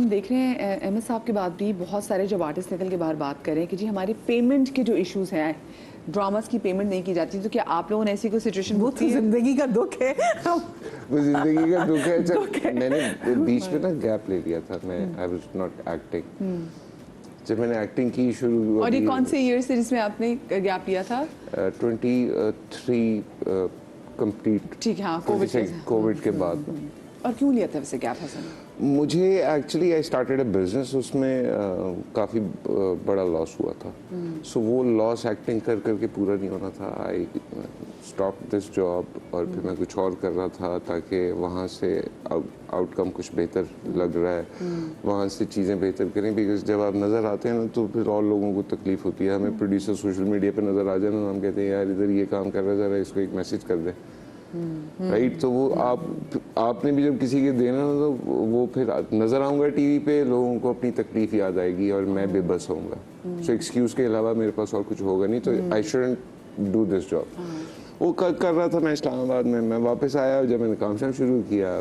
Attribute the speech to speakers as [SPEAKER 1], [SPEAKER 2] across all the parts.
[SPEAKER 1] हम देख रहे हैं एम एस साहब के बाद भी बहुत सारे जब आर्टिस्ट निकल के बाहर बात करें कि जी हमारे पेमेंट के जो इश्यूज हैं, ड्रामास की पेमेंट नहीं की जाती, तो क्या आप लोगों ने ऐसी कोई सिचुएशन?
[SPEAKER 2] वो तो जिंदगी का दुख है।
[SPEAKER 3] वो जिंदगी का दुख है। जब मैंने बीच में ना गैप ले लिया था, मैं आई वाज नॉट एक्टिंग। जब मैंने एक्टिंग की शुरू हुई,
[SPEAKER 1] और ये कौन से ईयर से जिसमें आपने गैप लिया था?
[SPEAKER 3] 23 कंप्लीट।
[SPEAKER 1] ठीक है, हाँ,
[SPEAKER 3] कोविड के बाद।
[SPEAKER 1] और क्यों लिया था वैसे गैप हसन?
[SPEAKER 3] मुझे actually I started a business, उसमें काफ़ी बड़ा लॉस हुआ था। सो वो लॉस एक्टिंग कर करके पूरा नहीं होना था। आई स्टॉप दिस जॉब और फिर मैं कुछ और कर रहा था ताकि वहाँ से आउटकम कुछ बेहतर लग रहा है, वहाँ से चीज़ें बेहतर करें। बिकॉज जब आप नज़र आते हैं ना तो फिर और लोगों को तकलीफ होती है। हमें प्रोड्यूसर सोशल मीडिया पर नज़र आ जाए ना, हम कहते हैं यार इधर ये काम कर रहा है, ज़रा इसको एक मैसेज कर दें। राइट, तो वो आपने भी जब किसी के देना ना, तो वो फिर नजर आऊंगा टीवी पे, लोगों को अपनी तकलीफ याद आएगी और मैं बेबस होऊंगा। सो एक्सक्यूज के अलावा मेरे पास और कुछ होगा नहीं, तो I shouldn't do this job. वो कर रहा था मैं इस्लामाबाद में। मैं वापस आया, जब मैंने काम शुरू किया,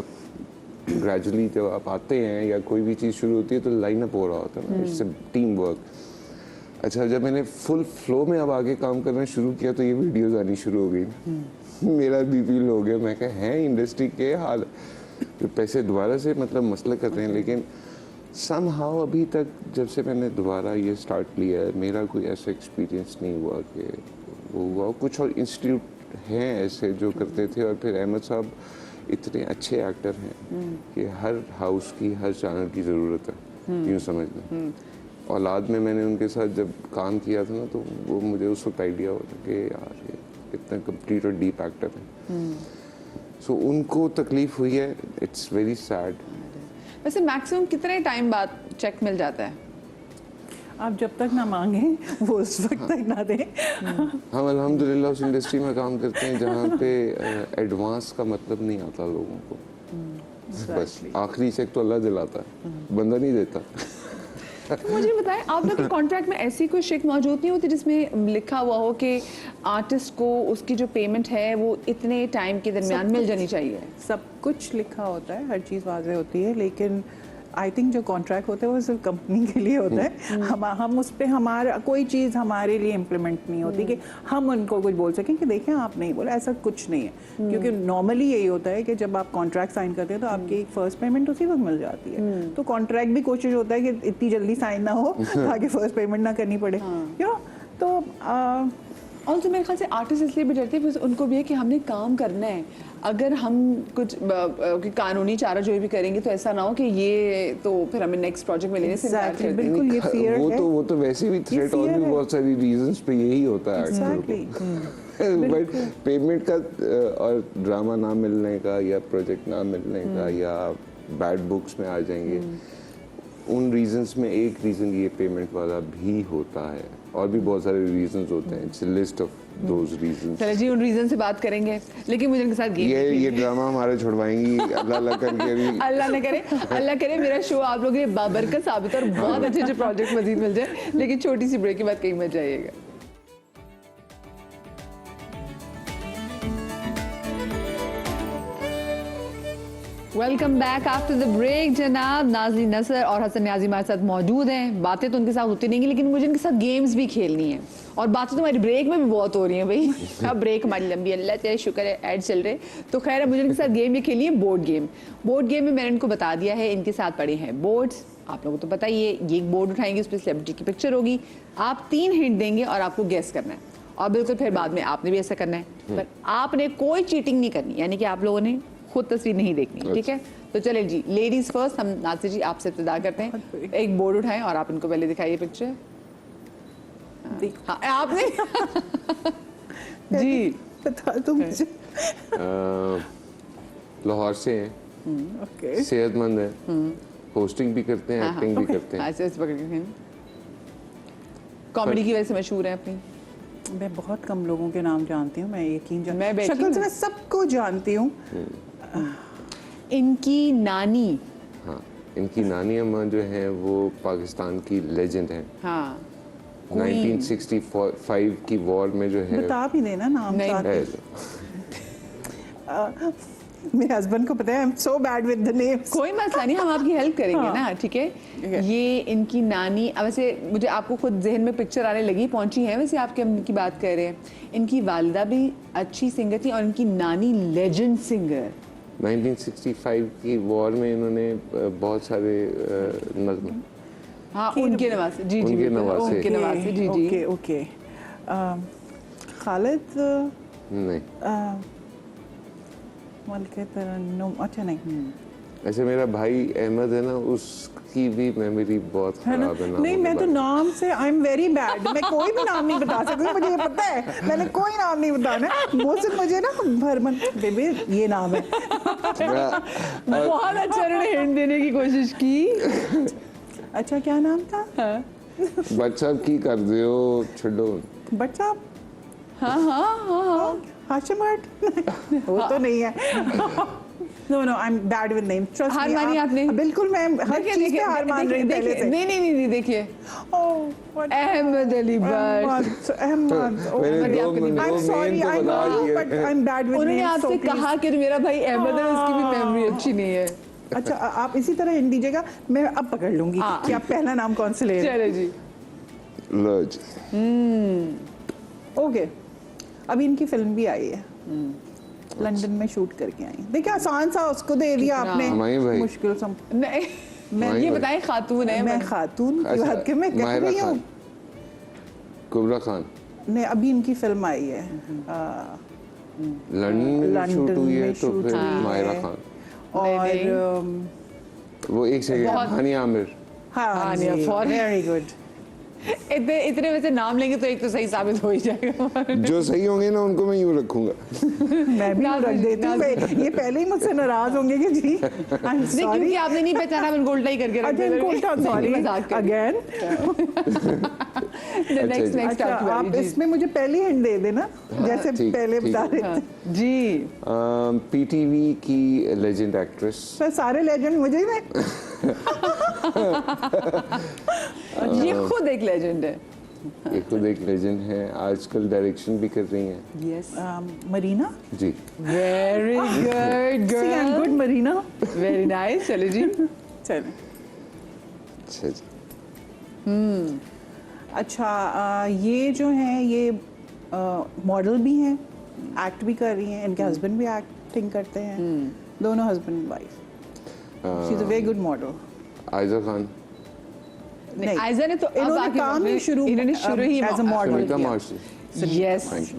[SPEAKER 3] ग्रेजुअली जब आप आते हैं या कोई भी चीज़ शुरू होती है तो लाइन अप हो रहा होता है, इट्स टीम वर्क। अच्छा, जब मैंने फुल फ्लो में अब आगे काम करना शुरू किया तो ये वीडियोज आनी शुरू हो गई। मेरा बीपी लो गया। मैं कहा है इंडस्ट्री के हाल, जो पैसे दोबारा से मतलब मसला कर रहे हैं, लेकिन समहाउ अभी तक जब से मैंने दोबारा ये स्टार्ट लिया है, मेरा कोई ऐसा एक्सपीरियंस नहीं हुआ कि वो हुआ। कुछ और इंस्टीट्यूट हैं ऐसे जो करते थे, और फिर अहमद साहब इतने अच्छे एक्टर हैं कि हर हाउस की, हर चैनल की ज़रूरत है, यूँ समझ लें। औलाद में मैंने उनके साथ जब काम किया था ना, तो वो मुझे उस वक्त आइडिया होता कि यार ये इतना कंप्लीट और डीप एक्टर है। सो उनको तकलीफ हुई है, इट्स वेरी सैड।
[SPEAKER 1] वैसे मैक्सिमम कितने टाइम बाद चेक मिल जाता है?
[SPEAKER 2] आप जब तक ना मांगे वो उस वक्त तक ना दें।
[SPEAKER 3] हम अल्हम्दुलिल्लाह उस इंडस्ट्री में काम करते हैं जहाँ पे एडवांस का मतलब नहीं आता लोगों को। बस आखिरी चेक तो अल्लाह दिलाता है, बंदा नहीं देता।
[SPEAKER 1] मुझे बताएं, आप लोग के कॉन्ट्रैक्ट में ऐसी कोई शिक मौजूद नहीं होती जिसमें लिखा हुआ हो कि आर्टिस्ट को उसकी जो पेमेंट है वो इतने टाइम के दरमियान मिल जानी चाहिए?
[SPEAKER 2] सब कुछ लिखा होता है, हर चीज़ वाज़ेह होती है, लेकिन आई थिंक जो कॉन्ट्रैक्ट होता है वो सिर्फ कंपनी के लिए होता है। हम उस पर हमारा कोई चीज़ हमारे लिए इम्प्लीमेंट नहीं होती कि हम उनको कुछ बोल सकें कि देखें आप नहीं बोला, ऐसा कुछ नहीं है। क्योंकि नॉर्मली यही होता है कि जब आप कॉन्ट्रैक्ट साइन करते हैं तो आपकी फर्स्ट पेमेंट उसी वक्त मिल जाती है। तो कॉन्ट्रैक्ट भी कोशिश होता है कि इतनी जल्दी साइन ना हो ताकि फर्स्ट पेमेंट ना करनी पड़े। तो
[SPEAKER 1] और तो मेरे ख्याल से आर्टिस्ट इसलिए भी डरते हैं, उनको भी है कि हमने काम करना है, अगर हम कुछ कानूनी चारा जो भी करेंगे तो ऐसा ना हो कि ये तो फिर हमें नेक्स्ट प्रोजेक्ट में लेने से
[SPEAKER 2] बिल्कुल ये फियर है।
[SPEAKER 3] वो तो वैसे भी थ्रेट और भी बहुत सारी रीजंस पे यही होता है। बट पेमेंट का और ड्रामा ना मिलने का या प्रोजेक्ट ना मिलने का या बैड बुक्स में आ जाएंगे, उन रीजंस में एक रीजन ये पेमेंट वाला भी होता है, और भी बहुत सारे रीजंस होते हैं। It's a list of those reasons.
[SPEAKER 1] चलो जी, उन रीजन से बात करेंगे, लेकिन मुझे उनके साथ गेम
[SPEAKER 3] ये ड्रामा हमारे छुड़वाएंगी अल्लाह करके भी।
[SPEAKER 1] अल्लाह करे मेरा शो आप लोगों के लिए बाबरकत साबित और बहुत अच्छे अच्छे प्रोजेक्ट मजीद मिल जाए। लेकिन छोटी सी ब्रेक के बाद कहीं मत जाइएगा। Welcome back after the break. जनाब नाज़रीन नसर और हसन न्याज़ी हमारे साथ मौजूद हैं। बातें तो उनके साथ होती नहीं, लेकिन मुझे उनके साथ गेम्स भी खेलनी है, और बातें तो हमारी ब्रेक में भी बहुत हो रही हैं भाई। अब ब्रेक हमारी लंबी, अल्लाह तेरे शुक्र है ऐड चल रहे। तो खैर है, मुझे इनके साथ गेम ये खेली है, बोर्ड गेम। बोर्ड गेम में मैंने इनको बता दिया है, इनके साथ पड़े हैं बोर्ड्स। आप लोगों को तो पता ही है, ये एक बोर्ड उठाएंगे, उस पर सेलिब्रिटी की पिक्चर होगी, आप 3 हिंट देंगे और आपको गेस करना है, और बिल्कुल फिर बाद में आपने भी ऐसा करना है। पर आपने कोई चीटिंग नहीं करनी, यानी कि आप लोगों ने खुद तस्वीर नहीं देखनी, ठीक है? तो चले जी, लेडीज फर्स्ट। हम नासिर जी आपसे इब्तिदा करते हैं। एक बोर्ड उठाएं और आप इनको पहले दिखाइए पिक्चर। हाँ, आपने जी
[SPEAKER 2] बता दो मुझे।
[SPEAKER 3] लाहौर से हैं, सेहतमंद है, होस्टिंग भी करते हैं, एक्टिंग भी करते हैं।
[SPEAKER 1] कॉमेडी की वजह से मशहूर है अपनी।
[SPEAKER 2] मैं बहुत कम लोगों के नाम जानती हूँ, मैं यकीन
[SPEAKER 1] मैं
[SPEAKER 2] शक्ल से मैं सबको जानती हूँ।
[SPEAKER 1] इनकी नानी,
[SPEAKER 3] हाँ, इनकी नानी अम्मा जो है वो पाकिस्तान की लेजेंड है।
[SPEAKER 1] हाँ,
[SPEAKER 3] 1965 की वॉर में जो है,
[SPEAKER 2] बता भी देना नाम। मेरे हस्बैंड को पता है, I am so bad with the names.
[SPEAKER 1] कोई मसला नहीं, हम आपकी हेल्प करेंगे
[SPEAKER 2] हाँ।
[SPEAKER 1] ना, ठीक है।
[SPEAKER 2] है।
[SPEAKER 1] ये इनकी नानी, अब वैसे मुझे आपको खुद जहन में पिक्चर आने लगी, पहुंची है वैसे आपके अम्मी की बात कर रहे हैं। इनकी वालिदा भी अच्छी सिंगर थी और इनकी नानी लेजेंड सिंगर।
[SPEAKER 3] 1965 की वॉर में इन्होंने बहुत सारे नगमे
[SPEAKER 1] हाँ, उनके नवासे, जी जी
[SPEAKER 3] उनके
[SPEAKER 1] बिल्कुल,
[SPEAKER 3] नवासे।
[SPEAKER 1] उनके नवासे, जी जी।
[SPEAKER 2] Okay okay. खालिद
[SPEAKER 3] नहीं,
[SPEAKER 2] मलिका तरन्नुम, अच्छा नहीं
[SPEAKER 3] ऐसे मेरा भाई अहमद है ना, उसकी भी मेमोरी बहुत
[SPEAKER 2] है ना।
[SPEAKER 3] खराब है।
[SPEAKER 2] नहीं, मैं तो नाम से आई एम वेरी बैड, मैं कोई भी नाम नहीं बता सकती, मुझे ये पता है, मैंने कोई नाम नहीं बताना। वो सिर्फ मुझे ना भरमन बेबी ये नाम है।
[SPEAKER 1] बहुत अच्छा उन्होंने हिंट देने की कोशिश की।
[SPEAKER 2] अच्छा क्या नाम था?
[SPEAKER 3] बच्चा की कर दियो छो
[SPEAKER 2] बच्चा
[SPEAKER 1] हाँ हाँ हाँ हाँ।
[SPEAKER 2] हाशिम हट वो तो नहीं है। No no I am bad with name. Trust
[SPEAKER 1] हार मानी आपने?
[SPEAKER 2] बिल्कुल, मैं हर चीज पे हार मान रही हूँ पहले से।
[SPEAKER 1] नहीं नहीं नहीं देखिए,
[SPEAKER 2] ओह
[SPEAKER 1] अहमद अली भट्ट।
[SPEAKER 2] अहमद
[SPEAKER 3] मैंने
[SPEAKER 1] आपको नहीं
[SPEAKER 2] I am sorry, I know but I am bad with
[SPEAKER 1] उन्होंने
[SPEAKER 2] नेम।
[SPEAKER 1] आपसे कहा कि मेरा भाई अहमद है, उसकी भी मेमोरी अच्छी नहीं है।
[SPEAKER 2] अच्छा आप इसी तरह हिंट दीजिएगा, मैं अब पकड़ लूंगी
[SPEAKER 1] हाँ।
[SPEAKER 2] कि आप पहला नाम कौन से ले रहे
[SPEAKER 1] चले जी।
[SPEAKER 3] लज।
[SPEAKER 2] हैं। ओके, अभी इनकी फिल्म भी आई है, लंदन में शूट करके आई। देखिए आसान सा उसको दे दिया
[SPEAKER 1] कितना?
[SPEAKER 2] आपने,
[SPEAKER 3] हमारे भाई।
[SPEAKER 2] मुश्किल सम।
[SPEAKER 1] नहीं,
[SPEAKER 3] माही
[SPEAKER 1] ये
[SPEAKER 3] भाई।
[SPEAKER 1] बताएं खातून है।
[SPEAKER 2] मैं खातून की
[SPEAKER 3] अच्छा,
[SPEAKER 2] बात के मैं कह
[SPEAKER 3] माहिरा
[SPEAKER 2] रही हूँ।
[SPEAKER 3] खान, कुबरा खान
[SPEAKER 2] नहीं, अभी इनकी फिल्म आई है
[SPEAKER 3] लंदन में
[SPEAKER 2] लंदन
[SPEAKER 3] शूट हुई है,
[SPEAKER 2] में
[SPEAKER 3] तो
[SPEAKER 2] शूट
[SPEAKER 3] फिर
[SPEAKER 2] हुई
[SPEAKER 3] माहिरा
[SPEAKER 2] है।
[SPEAKER 3] खान।
[SPEAKER 2] और
[SPEAKER 1] नहीं।
[SPEAKER 3] वो एक सेकंड,
[SPEAKER 1] बहुत-
[SPEAKER 3] हानिया आमिर।
[SPEAKER 2] हाँ
[SPEAKER 1] हानिया
[SPEAKER 2] जी,
[SPEAKER 1] फौरन।
[SPEAKER 2] Very good.
[SPEAKER 1] इतने इतने वैसे नाम लेंगे तो एक तो सही साबित हो ही जाएगा।
[SPEAKER 3] जो सही होंगे ना उनको मैं यूँ रखूंगा।
[SPEAKER 2] मैं भी
[SPEAKER 1] ना
[SPEAKER 2] रख
[SPEAKER 1] जी,
[SPEAKER 2] देती हूँ,
[SPEAKER 1] ना
[SPEAKER 2] ये पहले ही मुझसे नाराज होंगे कि जी आई एम
[SPEAKER 1] नहीं,
[SPEAKER 2] सॉरी।
[SPEAKER 1] क्योंकि आपने नहीं पहचाना, मैं उनको उल्टा ही करके रख
[SPEAKER 2] अच्छा
[SPEAKER 1] दिया।
[SPEAKER 2] इनको उल्टा, सॉरी अगेन।
[SPEAKER 1] नेक्स्ट नेक्स्ट
[SPEAKER 2] अच्छा आप इसमें मुझे पहली हिंट दे देना, जैसे
[SPEAKER 3] ठीक,
[SPEAKER 2] पहले
[SPEAKER 3] ठीक
[SPEAKER 2] बता
[SPEAKER 3] है।
[SPEAKER 2] रहे थे।
[SPEAKER 1] जी।
[SPEAKER 3] पीटीवी की लेजेंड एक्ट्रेस।
[SPEAKER 2] सर सारे लेजेंड मुझे ही में।
[SPEAKER 1] ये खुद एक लेजेंड है।
[SPEAKER 3] एक खुद एक लेजेंड है, आजकल डायरेक्शन भी कर रही हैं।
[SPEAKER 1] Yes,
[SPEAKER 2] Marina.
[SPEAKER 3] Ji,
[SPEAKER 1] very good
[SPEAKER 2] see I am good
[SPEAKER 1] girl,
[SPEAKER 2] Marina.
[SPEAKER 1] Very nice. चलो जी।
[SPEAKER 2] चलो
[SPEAKER 3] अच्छा जी।
[SPEAKER 2] अच्छा ये जो है ये मॉडल भी हैं, एक्ट भी कर रही हैं, इनके हस्बैंड भी एक्टिंग करते हैं, दोनों husband wife. She is a very good model.
[SPEAKER 3] Aiza Khan,
[SPEAKER 2] नहीं,
[SPEAKER 1] आयजा ने तो अब
[SPEAKER 2] इन्होंने
[SPEAKER 1] आके
[SPEAKER 2] काम ही शुरू
[SPEAKER 1] इन्होंने शुरू ही
[SPEAKER 2] एज अ मॉडल
[SPEAKER 3] सुनीता
[SPEAKER 2] किया।
[SPEAKER 3] Marshall.
[SPEAKER 1] Yes,
[SPEAKER 3] thank you.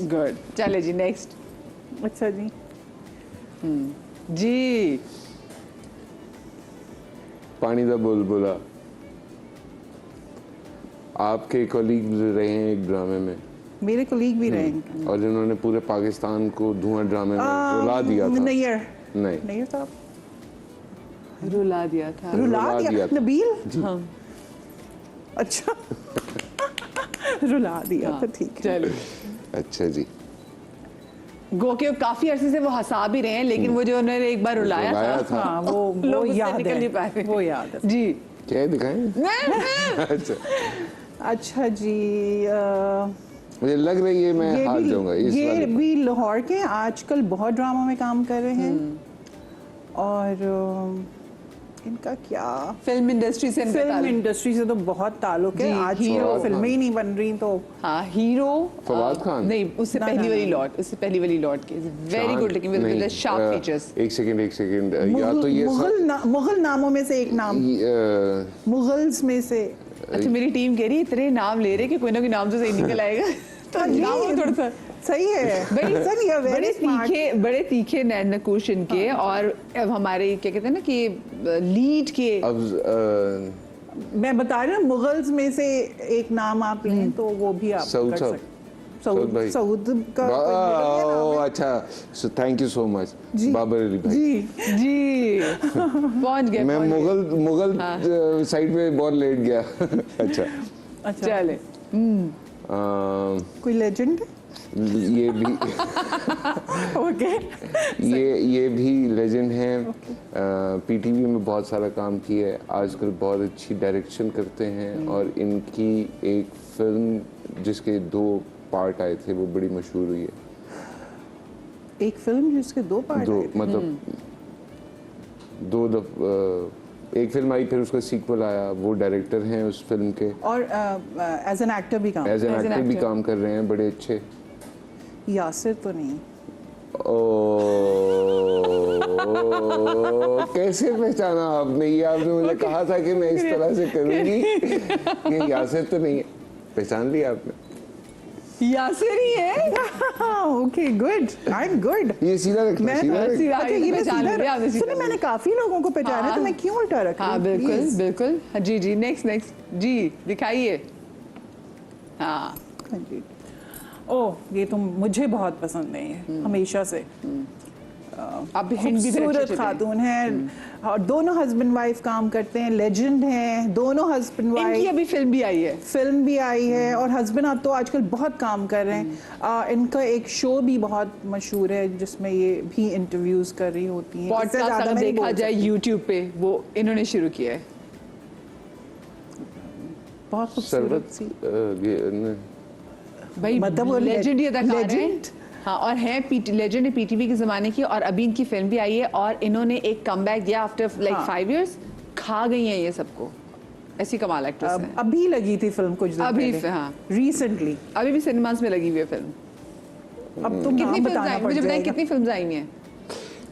[SPEAKER 1] Good. चले जी नेक्स्ट।
[SPEAKER 2] अच्छा जी,
[SPEAKER 1] जी।
[SPEAKER 3] पानी दा बुलबुला, आपके कॉलीग रहे हैं एक ड्रामे में,
[SPEAKER 2] मेरे कोलीग भी रहे हैं।
[SPEAKER 3] और जिन्होंने पूरे पाकिस्तान को धुआं ड्रामे में रुला दिया था।
[SPEAKER 2] नैयर
[SPEAKER 3] नहीं,
[SPEAKER 2] नैयर साहब
[SPEAKER 1] रुला दिया था।
[SPEAKER 2] रुला
[SPEAKER 3] रुला
[SPEAKER 2] दिया
[SPEAKER 3] दिया था।
[SPEAKER 2] नबील।
[SPEAKER 1] हाँ,
[SPEAKER 2] अच्छा रुला दिया
[SPEAKER 1] हाँ,
[SPEAKER 2] था, ठीक है।
[SPEAKER 1] चलो।
[SPEAKER 3] अच्छा जी।
[SPEAKER 1] गो के काफी अरसे से वो हंसा भी रहे हैं, लेकिन वो जो उन्होंने एक बार रुलाया
[SPEAKER 3] रुलाया था।
[SPEAKER 2] हाँ
[SPEAKER 1] लोग
[SPEAKER 2] वो
[SPEAKER 1] उससे
[SPEAKER 2] याद
[SPEAKER 1] निकल नहीं पाए
[SPEAKER 2] है, वो याद है।
[SPEAKER 1] जी।
[SPEAKER 3] क्या है, दिखाएं? अच्छा,
[SPEAKER 2] अच्छा जी
[SPEAKER 3] मुझे लग रही है मैं हार जाऊंगा इस
[SPEAKER 2] ये
[SPEAKER 3] वाले पर।
[SPEAKER 2] भी लाहौर के हैं, आजकल बहुत ड्रामा में काम कर रहे हैं। और इनका क्या,
[SPEAKER 1] फिल्म इंडस्ट्री से इनका
[SPEAKER 2] फिल्म
[SPEAKER 1] ताल्लुक।
[SPEAKER 2] इंडस्ट्री से तो बहुत ताल्लुक है।
[SPEAKER 1] जी,
[SPEAKER 2] आज
[SPEAKER 1] हीरो।
[SPEAKER 2] तो फिल्में ही नहीं बन रही तो
[SPEAKER 1] हाँ, हीरो
[SPEAKER 3] फवाद खान?
[SPEAKER 1] नहीं, उससे
[SPEAKER 2] ना,
[SPEAKER 1] पहली
[SPEAKER 2] ना,
[SPEAKER 1] वाली
[SPEAKER 2] ना।
[SPEAKER 1] लॉट, उससे पहली वाली लॉट की वेरी
[SPEAKER 3] चांद?
[SPEAKER 1] Good looking with sharp features.
[SPEAKER 3] एक सेकंड, या तो ये
[SPEAKER 2] मुगल नामों में से एक नाम, मुगल्स में से।
[SPEAKER 1] अच्छा, मेरी टीम कह रही है इतने नाम ले रहे कि कोई ना कोई नाम तो सही निकल आएगा। तो
[SPEAKER 2] जी,
[SPEAKER 1] नाम थोड़ा सा
[SPEAKER 2] सही है। सर ये वेरी
[SPEAKER 1] बड़े तीखे नैन नकुश इनके। और अब हमारे क्या कहते हैं ना कि लीड के
[SPEAKER 3] अब
[SPEAKER 2] मैं बता रही हूँ, मुगल्स में से एक नाम आप लें तो वो भी आप
[SPEAKER 3] सऊद
[SPEAKER 2] कर
[SPEAKER 3] साहब।
[SPEAKER 2] सकते। सऊद
[SPEAKER 3] भाई।
[SPEAKER 2] सऊद का कोई middle में नाम
[SPEAKER 3] ओह
[SPEAKER 2] है।
[SPEAKER 3] अच्छा, थैंक यू सो मच
[SPEAKER 2] जी।
[SPEAKER 3] बाबर अली भाई।
[SPEAKER 2] जी
[SPEAKER 1] जी पहुंच गए,
[SPEAKER 3] मैं
[SPEAKER 1] पहुंच गए।
[SPEAKER 3] मुगल साइड में बहुत लेट गया। अच्छा,
[SPEAKER 2] अच्छा
[SPEAKER 1] चले।
[SPEAKER 2] कोई लेजेंड
[SPEAKER 3] ये भी
[SPEAKER 2] ओके
[SPEAKER 3] ये भी लेजेंड हैं। पीटीवी में बहुत सारा काम किया है, आजकल बहुत अच्छी डायरेक्शन करते हैं। और इनकी एक फिल्म जिसके 2 पार्ट आए थे वो बड़ी मशहूर हुई है।
[SPEAKER 2] एक फिल्म जिसके 2 पार्ट
[SPEAKER 3] दो
[SPEAKER 2] आए थे।
[SPEAKER 3] मतलब एक फिल्म आई, फिर उसका सीक्वल आया। वो डायरेक्टर हैं उस फिल्म के,
[SPEAKER 2] और एज एन एक्टर भी काम
[SPEAKER 3] as an
[SPEAKER 1] As an
[SPEAKER 3] actor भी
[SPEAKER 1] actor.
[SPEAKER 3] काम कर रहे हैं, बड़े अच्छे।
[SPEAKER 2] यासिर तो नहीं।
[SPEAKER 3] ओ कैसे पहचाना आपने? ये आपने मुझे कहा था कि मैं इस तरह से करूंगी। ये यासिर तो नहीं है, पहचान लिया आपने?
[SPEAKER 1] यासिर ही है।
[SPEAKER 2] Okay good, I am good.
[SPEAKER 3] ये सीधा रखना, सीधा रखना।
[SPEAKER 1] सीधा
[SPEAKER 2] अच्छा, ये मैं
[SPEAKER 1] पहचान
[SPEAKER 2] सीधा
[SPEAKER 1] लिया आपने, सीधा
[SPEAKER 2] सुने, मैंने काफी लोगों को पहचाना
[SPEAKER 1] हाँ।
[SPEAKER 2] तो मैं क्यों उल्टा रख रही
[SPEAKER 1] हाँ
[SPEAKER 2] हूँ?
[SPEAKER 1] बिल्कुल
[SPEAKER 2] Please.
[SPEAKER 1] बिल्कुल। हाँ, जी जी, नेक्स्ट जी दिखाइए। हाँ
[SPEAKER 2] हाँ जी। ओह, ये तो मुझे बहुत पसंद है ये, हमेशा से।
[SPEAKER 1] अब हिंट भी फिर अच्छे
[SPEAKER 2] खूबसूरत
[SPEAKER 1] अच्छे थे।
[SPEAKER 2] खातून है और दोनों हस्बैंड वाइफ काम करते हैं, लेजेंड हैं दोनों हस्बैंड
[SPEAKER 1] इनकी
[SPEAKER 2] वाइफ।
[SPEAKER 1] अभी फिल्म भी आई है।
[SPEAKER 2] फिल्म भी आई है और हस्बैंड आप तो आजकल बहुत काम कर रहे हैं। इनका एक शो भी बहुत मशहूर है जिसमें ये भी इंटरव्यूज कर रही होती हैं। इससे
[SPEAKER 1] पॉडकास्ट
[SPEAKER 2] ज़्यादा
[SPEAKER 1] अगर
[SPEAKER 2] मैं नहीं
[SPEAKER 1] देखा
[SPEAKER 2] बोल
[SPEAKER 1] जाए
[SPEAKER 2] सकती।
[SPEAKER 1] यूट्यूब पे, वो इन्होंने शुरू किया है।
[SPEAKER 2] बहुत खूबसूरत
[SPEAKER 3] सरबत
[SPEAKER 2] सी।
[SPEAKER 1] भाई
[SPEAKER 2] मतलब वो
[SPEAKER 1] लेजेंड ही अदाकार हैं।
[SPEAKER 2] legend।
[SPEAKER 1] हाँ, और हैं लेजेंड है पीटीवी के ज़माने की, और अभी इनकी फिल्म भी आई है और इन्होंने एक कमबैक दिया आफ्टर लाइक
[SPEAKER 2] हाँ।
[SPEAKER 1] 5 years। खा गई हैं ये सबको, ऐसी कमाल एक्ट्रेस है।
[SPEAKER 2] अभी लगी थी फिल्म कुछ दिन
[SPEAKER 1] अभी
[SPEAKER 2] पहले,
[SPEAKER 1] हाँ।
[SPEAKER 2] रिसेंटली।
[SPEAKER 1] अभी भी सिनेमास में लगी हुई है फिल्म।
[SPEAKER 2] अब तुम
[SPEAKER 1] कितनी
[SPEAKER 2] नाम
[SPEAKER 1] फिल्म
[SPEAKER 2] बताना
[SPEAKER 1] आई,
[SPEAKER 2] पड़
[SPEAKER 1] मुझे बताएं
[SPEAKER 2] जाएगा।
[SPEAKER 1] कितनी फिल्म आई हैं?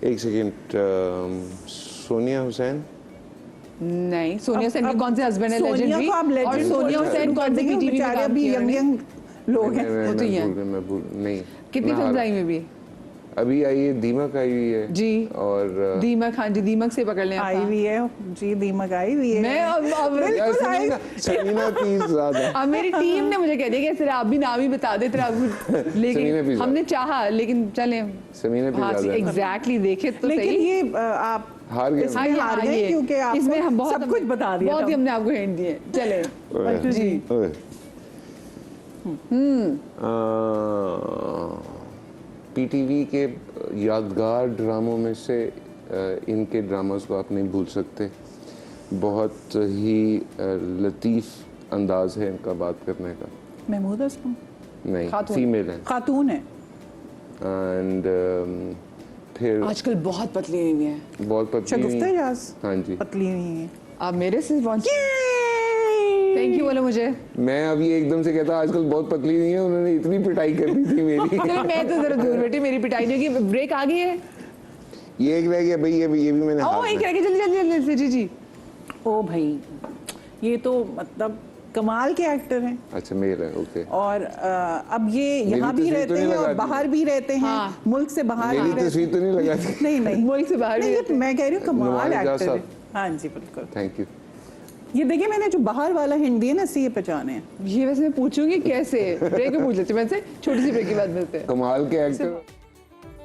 [SPEAKER 3] एक सेकेंड, सोनिया हुसैन।
[SPEAKER 1] नहीं, सोनिया सेन के
[SPEAKER 2] अब
[SPEAKER 1] कौन से हस्बैंड है?
[SPEAKER 2] सोनिया
[SPEAKER 1] लेजेंडरी।
[SPEAKER 2] को आप
[SPEAKER 1] और
[SPEAKER 2] legend
[SPEAKER 1] सोनिया
[SPEAKER 3] बोलते
[SPEAKER 1] हुसैन कौन से
[SPEAKER 2] हैं,
[SPEAKER 1] पीटीवी में
[SPEAKER 2] बेचारे
[SPEAKER 1] काम
[SPEAKER 2] अभी
[SPEAKER 1] किया
[SPEAKER 2] यंग
[SPEAKER 1] उन्होंने?
[SPEAKER 2] यंग लोग हैं।
[SPEAKER 1] वो तो ही है।
[SPEAKER 3] मैं भूल नहीं।
[SPEAKER 1] कितनी
[SPEAKER 3] मैं
[SPEAKER 1] फिल्म
[SPEAKER 3] हार-
[SPEAKER 1] आई में भी?
[SPEAKER 3] अभी आई है, दीमक आई हुई है
[SPEAKER 1] जी।
[SPEAKER 3] और
[SPEAKER 1] दीमक, हाँ जी, दीमक से पकड़ लें
[SPEAKER 2] आई
[SPEAKER 1] आप।
[SPEAKER 2] हुई है जी, दीमक आई हुई है।
[SPEAKER 1] मैं अब
[SPEAKER 3] यार समीना, समीना प्लीज ज्यादा।
[SPEAKER 1] अब मेरी टीम ने मुझे कह दिया कि तेरा आप भी नाम ही बता दे, तेरा
[SPEAKER 3] समीना
[SPEAKER 1] लेकिन
[SPEAKER 3] पिज़्ज़ा।
[SPEAKER 1] हमने चाहा, लेकिन चले।
[SPEAKER 3] समीना भी
[SPEAKER 1] हाँ
[SPEAKER 3] ज्यादा है।
[SPEAKER 1] एग्जैक्टली, देखे तो
[SPEAKER 2] लेकिन
[SPEAKER 1] सही।
[SPEAKER 2] ये आप
[SPEAKER 3] हार गया।
[SPEAKER 2] इसमें हार गए
[SPEAKER 1] ये-
[SPEAKER 2] क्योंकि आपको
[SPEAKER 1] इसमें हम बहुत
[SPEAKER 2] सब कुछ बता दिया
[SPEAKER 1] बहुत
[SPEAKER 2] था।
[SPEAKER 1] ही हमने आपको हिंट दिए। चले
[SPEAKER 3] ओए,
[SPEAKER 1] जी।
[SPEAKER 3] ओए। पीटीवी के यादगार ड्रामों में से इनके ड्रामास को आप नहीं भूल सकते। बहुत ही लतीफ़ अंदाज है इनका बात करने का।
[SPEAKER 2] महमूद असलम
[SPEAKER 3] नहीं,
[SPEAKER 1] खातून।
[SPEAKER 3] फीमेल है।
[SPEAKER 2] खातून है।
[SPEAKER 3] एंड फिर
[SPEAKER 1] आजकल बहुत पतली हुई है।
[SPEAKER 3] बहुत पतली
[SPEAKER 2] शगुफ्ता
[SPEAKER 3] हुई-
[SPEAKER 2] इजाज
[SPEAKER 3] हाँ जी।
[SPEAKER 2] पतली हुई है।
[SPEAKER 1] आप मेरे से थैंक यू बोलो मुझे।
[SPEAKER 3] मैं अभी एकदम से कहता आजकल बहुत पतली नहीं है, उन्होंने इतनी पिटाई कर दी थी मेरी।
[SPEAKER 1] चलो, मैं तो जरा दूर बैठी, मेरी पिटाई नहीं होगी। ब्रेक आ गई है।
[SPEAKER 3] ये एक रह गया भाई, ये भी मैंने
[SPEAKER 1] ओ
[SPEAKER 3] हाथ
[SPEAKER 1] एक
[SPEAKER 3] में-
[SPEAKER 1] रह गई, जल्दी जल्दी जल्दी से। जी जी।
[SPEAKER 2] ओ भाई, ये तो मतलब कमाल के एक्टर हैं।
[SPEAKER 3] अच्छा मेल है, ओके।
[SPEAKER 2] और अब ये यहाँ
[SPEAKER 3] मेरी
[SPEAKER 2] भी
[SPEAKER 3] तस्वीर तो
[SPEAKER 2] रहते
[SPEAKER 3] नहीं
[SPEAKER 2] हैं
[SPEAKER 3] लगा
[SPEAKER 2] और
[SPEAKER 3] दी।
[SPEAKER 2] बाहर भी रहते हैं।
[SPEAKER 1] हाँ।
[SPEAKER 2] मुल्क से बाहर भी
[SPEAKER 3] मेरी
[SPEAKER 2] रहते
[SPEAKER 3] तस्वीर तो नहीं लगा दी।
[SPEAKER 2] हैं। नहीं नहीं
[SPEAKER 1] मुल्क से बाहर भी
[SPEAKER 2] नहीं, ये
[SPEAKER 1] रहते हैं।
[SPEAKER 2] मैं कह रही हूँ कमाल
[SPEAKER 3] नुमान इजाज
[SPEAKER 2] एक्टर है।
[SPEAKER 3] साहब।
[SPEAKER 2] हाँ जी बिल्कुल।
[SPEAKER 3] Thank you.
[SPEAKER 2] ये देखिए, मैंने जो बाहर वाला हिंट दिया ना, इससे ये पहचाने हैं।
[SPEAKER 1] ये वैसे मैं पूछूंगी कैसे, ब्रेक में पूछ लेती हूँ। वैसे छोटी सी ब्रेक के बाद मिलते हैं।
[SPEAKER 3] कमाल के एक्टर।